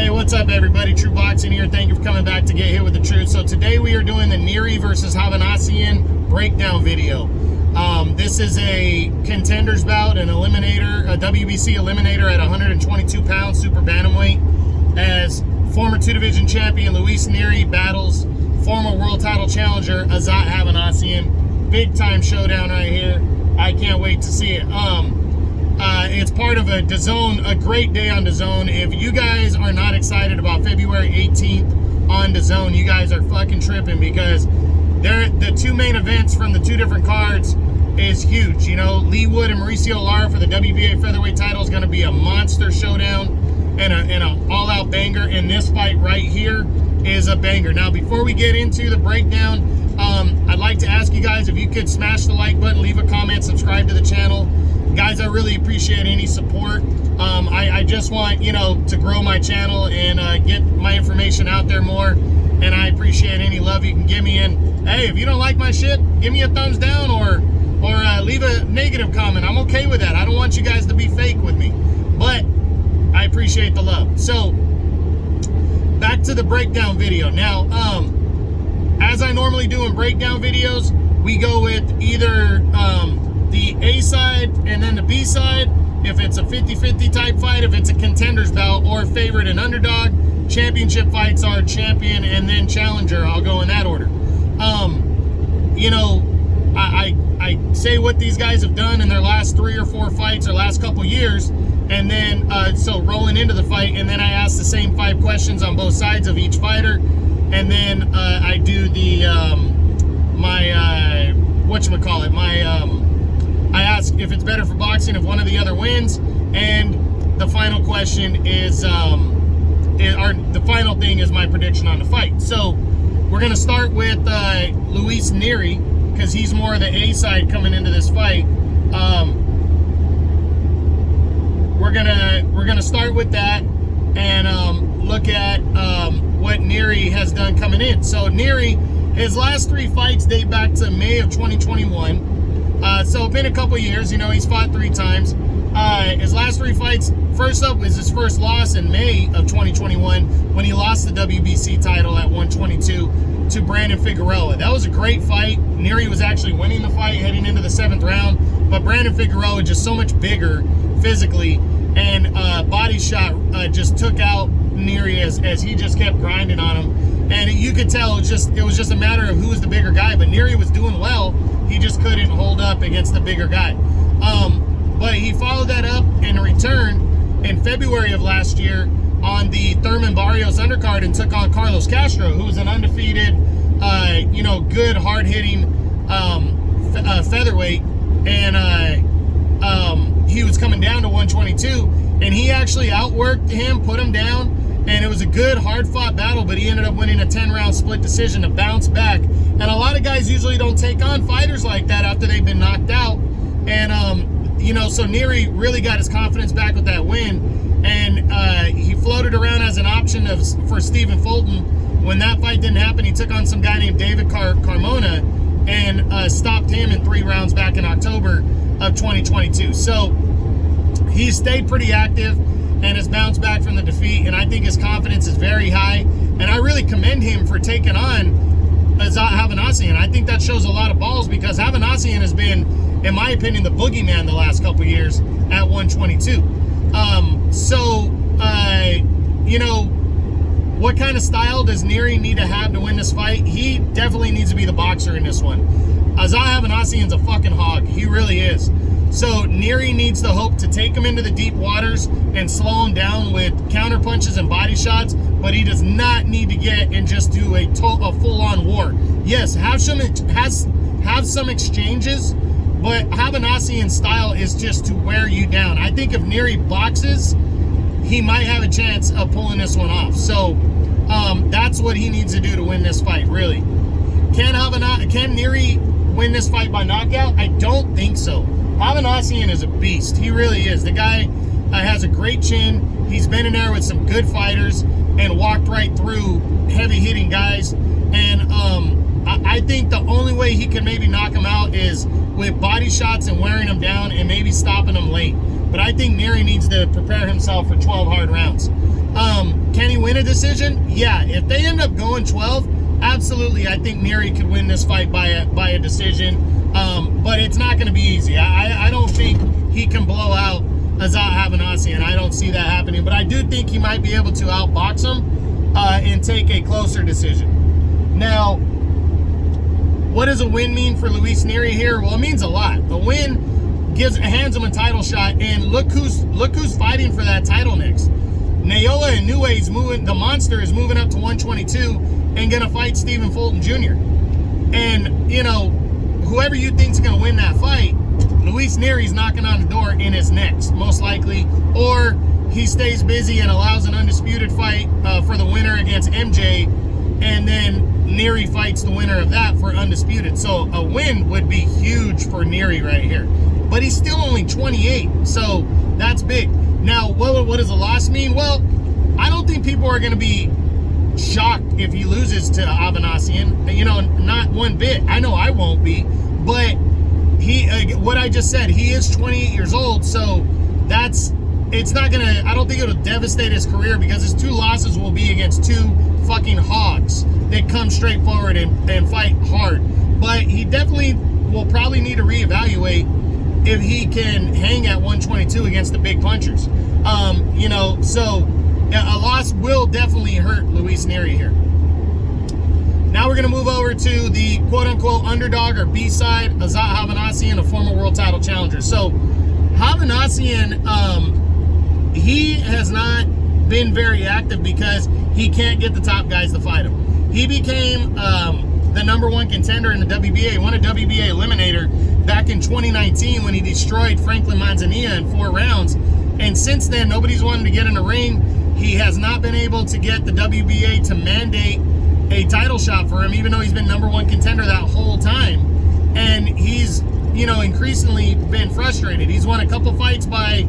Hey, what's up everybody? True Boxing here. Thank you for coming back to Get Hit with the Truth. So today we are doing the Nery versus Hovhannisyan breakdown video. This is a contenders bout, an eliminator, a WBC eliminator at 122 pounds, Super Bantamweight, as former two-division champion Luis Nery battles former world title challenger Hovhannisyan. Big time showdown right here. I can't wait to see it. It's part of a DAZN, a great day on DAZN. If you guys are not excited about February 18th on DAZN, you guys are fucking tripping, because the two main events from the two different cards is huge. You know, Lee Wood and Mauricio Lara for the WBA featherweight title is going to be a monster showdown and an all-out banger. And this fight right here is a banger. Now, before we get into the breakdown, I'd like to ask you guys if you could smash the like button, leave a comment, subscribe to the channel. Guys, I really appreciate any support. I just want, you know, to grow my channel and get my information out there more. And I appreciate any love you can give me. And hey, if you don't like my shit, give me a thumbs down or leave a negative comment. I'm okay with that. I don't want you guys to be fake with me, but I appreciate the love. So back to the breakdown video. Now, as I normally do in breakdown videos, we go with either the A side and then the B side, if it's a 50-50 type fight, if it's a contenders bout, or favorite and underdog. Championship fights are champion and then challenger. I'll go in that order. You know, I say what these guys have done in their last 3 or 4 fights or last couple years, and then so rolling into the fight, and then I ask the same 5 questions on both sides of each fighter, and then I do the I ask if it's better for boxing if one or the other wins, and the final question is the final thing is my prediction on the fight. So we're gonna start with Luis Nery, because he's more of the A side coming into this fight. We're gonna start with that and look at what Nery has done coming in. So Nery, his last 3 fights date back to May of 2021. So it's been a couple years. You know, he's fought 3 times. His last 3 fights, first up was his first loss in May of 2021 when he lost the WBC title at 122 to Brandon Figueroa. That was a great fight. Nery was actually winning the fight heading into the 7th round, but Brandon Figueroa just so much bigger physically, and body shot just took out Nery as he just kept grinding on him. And you could tell it was just a matter of who was the bigger guy, but Nery was doing well. He just couldn't hold up against the bigger guy. But he followed that up in return in February of last year on the Thurman Barrios undercard and took on Carlos Castro, who was an undefeated, you know, good, hard-hitting featherweight. And he was coming down to 122, and he actually outworked him, put him down, and it was a good, hard-fought battle, but he ended up winning a 10-round split decision to bounce back. And a lot of guys usually don't take on fighters like that after they've been knocked out. And, you know, so Nery really got his confidence back with that win. And he floated around as an option for Stephen Fulton. When that fight didn't happen, he took on some guy named David Carmona and stopped him in 3 rounds back in October of 2022. So he stayed pretty active and has bounced back from the defeat, and I think his confidence is very high, and I really commend him for taking on Hovhannisyan. I think that shows a lot of balls, because Hovhannisyan has been, in my opinion, the boogeyman the last couple years at 122. You know, what kind of style does Nery need to have to win this fight? He definitely needs to be the boxer in this one. Hovhannisyan's a fucking hog. He really is. So Nery needs to hope to take him into the deep waters and slow him down with counter punches and body shots, but he does not need to get and just do a full-on war. Yes, have some exchanges, but Hovhannisyan's style is just to wear you down. I think if Nery boxes, he might have a chance of pulling this one off. So that's what he needs to do to win this fight, really. Can Nery win this fight by knockout? I don't think so. Hovhannisyan is a beast. He really is. The guy has a great chin. He's been in there with some good fighters and walked right through heavy-hitting guys. And I think the only way he can maybe knock him out is with body shots and wearing him down and maybe stopping him late. But I think Nery needs to prepare himself for 12 hard rounds. Can he win a decision? Yeah, if they end up going 12, absolutely, I think Nery could win this fight by a decision. But it's not going to be easy. I don't think he can blow out Azat Hovhannisyan. I don't see that happening. But I do think he might be able to outbox him and take a closer decision. Now, what does a win mean for Luis Nery here? Well, it means a lot. A win hands him a title shot, and look who's fighting for that title next. Naoya Inoue's moving, the monster is moving up to 122 and gonna fight Stephen Fulton Jr. And you know, whoever you think's gonna win that fight, Luis Nery's knocking on the door and is next, most likely. Or he stays busy and allows an undisputed fight for the winner against MJ, and then Nery fights the winner of that for undisputed. So a win would be huge for Nery right here. But he's still only 28, so that's big. Now, what does a loss mean? Well, I don't think people are going to be shocked if he loses to Hovhannisyan. You know, not one bit. I know I won't be. But what I just said, he is 28 years old, so it's not going to, I don't think it'll devastate his career, because his 2 losses will be against 2 fucking hogs that come straight forward and fight hard. But he definitely will probably need to reevaluate if he can hang at 122 against the big punchers. You know, so a loss will definitely hurt Luis Nery here. Now we're going to move over to the quote-unquote underdog or B-side, Azat Hovhannisyan, a former world title challenger. So Hovhannisyan, he has not been very active because he can't get the top guys to fight him. He became the #1 contender in the WBA. He won a WBA Eliminator back in 2019 when he destroyed Franklin Manzanilla in 4 rounds. And since then, nobody's wanted to get in the ring. He has not been able to get the WBA to mandate a title shot for him, even though he's been #1 contender that whole time. And he's, you know, increasingly been frustrated. He's won a couple fights by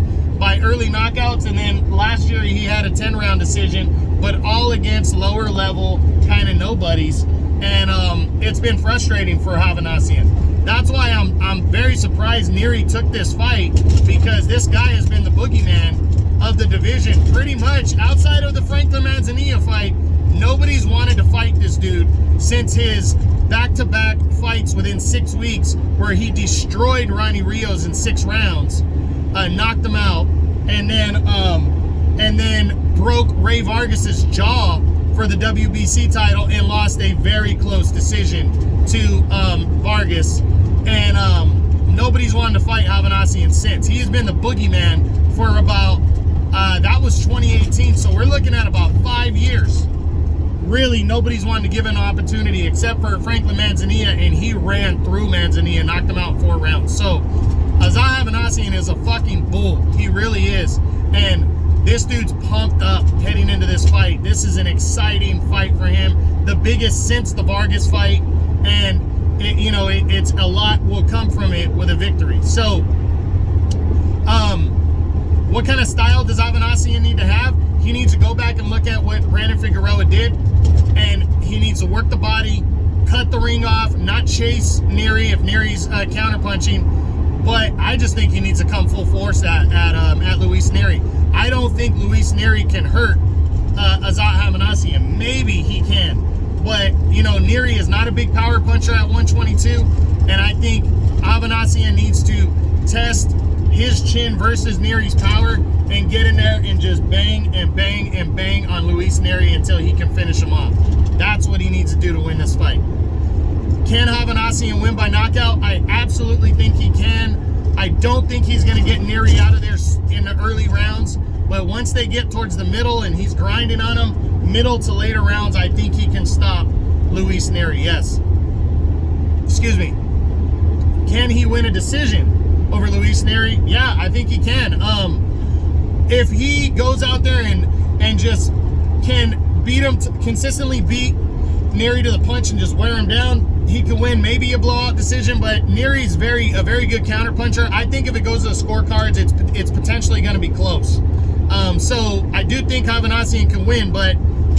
early knockouts, and then last year he had a 10-round decision, but all against lower level kind of nobodies. And it's been frustrating for Hovhannisyan. That's why I'm very surprised Nery took this fight, because this guy has been the boogeyman of the division pretty much. Outside of the Franklin Manzanilla fight, nobody's wanted to fight this dude since his back-to-back fights within 6 weeks, where he destroyed Ronnie Rios in 6 rounds, knocked him out, and then broke Ray Vargas's jaw for the WBC title and lost a very close decision to Vargas. And nobody's wanted to fight Hovhannisyan since. He has been the boogeyman for about, that was 2018, so we're looking at about 5 years. Really, nobody's wanted to give him an opportunity except for Franklin Manzanilla, and he ran through Manzanilla, knocked him out in 4 rounds. So Azat Hovhannisyan is a fucking bull. He really is. And this dude's pumped up heading into this fight. This is an exciting fight for him, the biggest since the Vargas fight, and it's a lot will come from it with a victory. So, what kind of style does Hovhannisyan need to have? He needs to go back and look at what Brandon Figueroa did, and he needs to work the body, cut the ring off, not chase Nery if Nery's counterpunching. But I just think he needs to come full force at Luis Nery. I don't think Luis Nery can hurt Azat Hovhannisyan. Maybe he can, but Nery is not a big power puncher at 122, and I think Hovhannisyan needs to test his chin versus Nery's power and get in there and just bang and bang and bang on Luis Nery until he can finish him off. That's what he needs to do to win this fight. Can Hovhannisyan win by knockout? I absolutely think he can. I don't think he's going to get Nery out of there in the early rounds, but once they get towards the middle and he's grinding on them, middle to later rounds, I think he can stop Luis Nery, yes. Excuse me. Can he win a decision over Luis Nery? Yeah, I think he can. If he goes out there and just can beat him, consistently beat Nery to the punch and just wear him down, he could win maybe a blowout decision. But Nery's a very good counterpuncher. I think if it goes to the scorecards, it's potentially going to be close. So I do think Hovhannisyan can win, but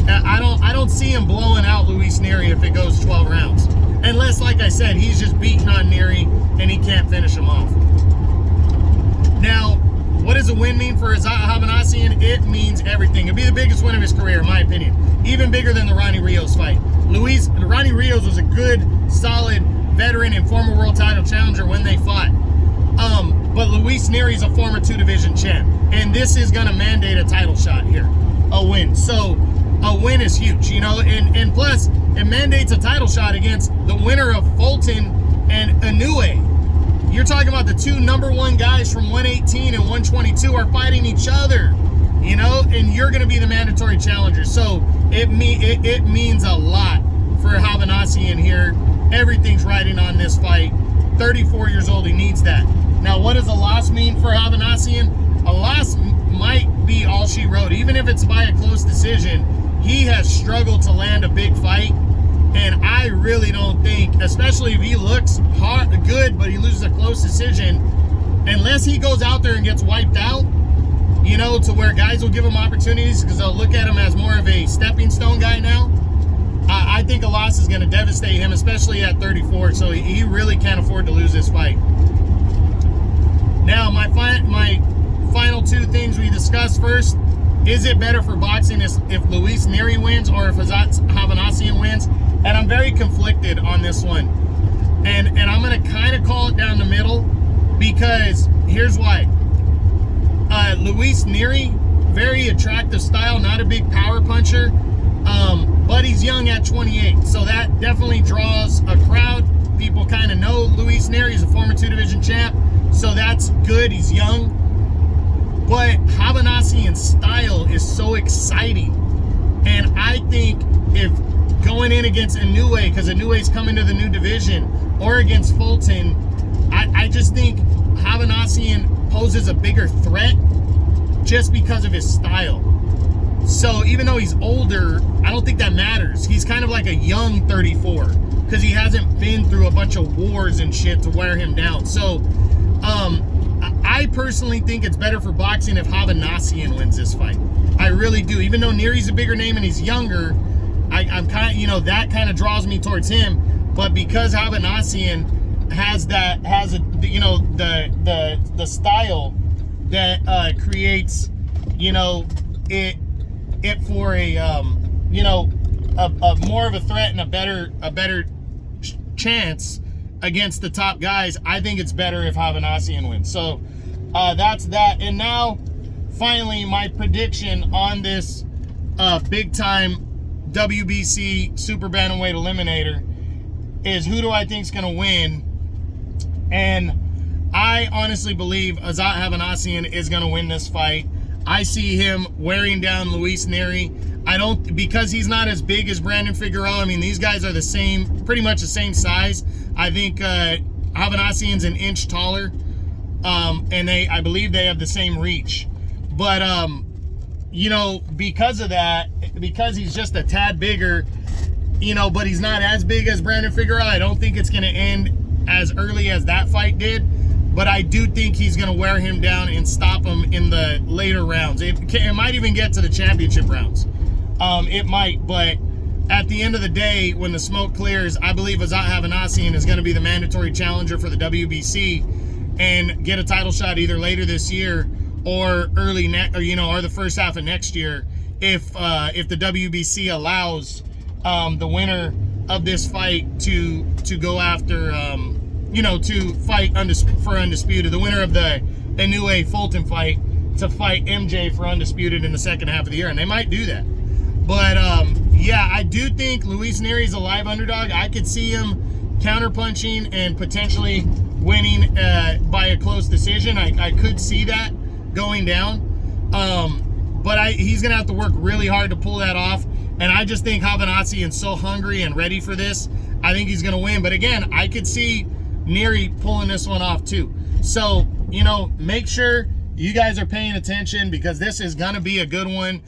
I don't see him blowing out Luis Nery if it goes 12 rounds, unless, like I said, he's just beating on Nery and he can't finish him off. Now, What does a win mean for Hovhannisyan? It means everything. It'd be the biggest win of his career, in my opinion. Even bigger than the Ronnie Rios fight. Ronnie Rios was a good, solid veteran and former world title challenger when they fought. But Luis Nery's a former 2-division champ. And this is going to mandate a title shot here. A win. So, a win is huge, you know. And plus, it mandates a title shot against the winner of Fulton and Inoue. You're talking about the two #1 guys from 118 and 122 are fighting each other, you know, and you're going to be the mandatory challenger. So it means a lot for Hovhannisyan here. Everything's riding on this fight. 34 years old, he needs that. Now, what does a loss mean for Hovhannisyan? A loss might be all she wrote. Even if it's by a close decision, he has struggled to land a big fight. And I really don't think, especially if he looks good, but he loses a close decision, unless he goes out there and gets wiped out, you know, to where guys will give him opportunities because they'll look at him as more of a stepping stone guy now. I think a loss is going to devastate him, especially at 34. So he really can't afford to lose this fight. Now, my final two things we discussed first. Is it better for boxing if Luis Nery wins or if Hovhannisyan wins? And I'm very conflicted on this one. And I'm going to kind of call it down the middle because here's why. Luis Nery, very attractive style, not a big power puncher, but he's young at 28. So that definitely draws a crowd. People kind of know Luis Nery. He's a former 2-division champ. So that's good. He's young. But Hovhannisyan's style is so exciting. And I think if going in against Inoue, because Inoue's coming to the new division, or against Fulton, I just think Hovhannisyan poses a bigger threat just because of his style. So even though he's older, I don't think that matters. He's kind of like a young 34 because he hasn't been through a bunch of wars and shit to wear him down. So I personally think it's better for boxing if Hovhannisyan wins this fight. I really do. Even though Nery's a bigger name and he's younger, I'm kind of, you know, that kind of draws me towards him. But because Hovhannisyan has you know, the style that creates, you know, it for a you know, a more of a threat and a better chance against the top guys, I think it's better if Hovhannisyan wins. So that's that. And now, finally, my prediction on this big-time WBC Super Bantamweight Eliminator is who do I think is going to win. And I honestly believe Azat Hovhannisyan is going to win this fight. I see him wearing down Luis Nery. Because he's not as big as Brandon Figueroa. I mean, these guys are the same, pretty much the same size. I think Hovhannisyan's an inch taller, and I believe they have the same reach. But you know, because of that, because he's just a tad bigger, you know, but he's not as big as Brandon Figueroa, I don't think it's going to end as early as that fight did. But I do think he's going to wear him down and stop him in the later rounds. It might even get to the championship rounds. It might, but at the end of the day, when the smoke clears, I believe Azat Hovhannisyan is going to be the mandatory challenger for the WBC and get a title shot either later this year or or the first half of next year if the WBC allows the winner of this fight to go after to fight for undisputed, the winner of the Inoue Fulton fight to fight MJ for undisputed in the second half of the year, and they might do that. But yeah, I do think Luis Nery's a live underdog. I could see him counterpunching and potentially winning by a close decision. I could see that going down. But he's going to have to work really hard to pull that off. And I just think Hovhannisyan's so hungry and ready for this. I think he's going to win. But again, I could see Nery pulling this one off too. So, you know, make sure you guys are paying attention because this is going to be a good one.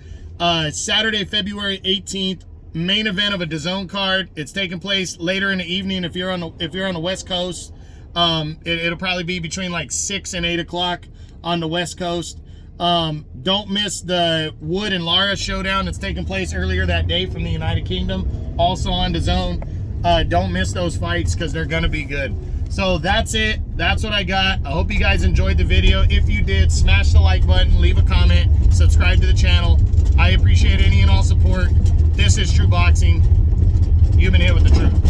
Saturday, February 18th, main event of a DAZN card. It's taking place later in the evening if you're on the West Coast. It'll probably be between like 6 and 8 o'clock on the West Coast. Don't miss the Wood and Lara showdown that's taking place earlier that day from the United Kingdom, also on DAZN. Don't miss those fights because they're gonna be good. So that's it. That's what I got. I hope you guys enjoyed the video. If you did, smash the like button, leave a comment, subscribe to the channel. I appreciate any and all support. This is True Boxing. You've been hit with the truth.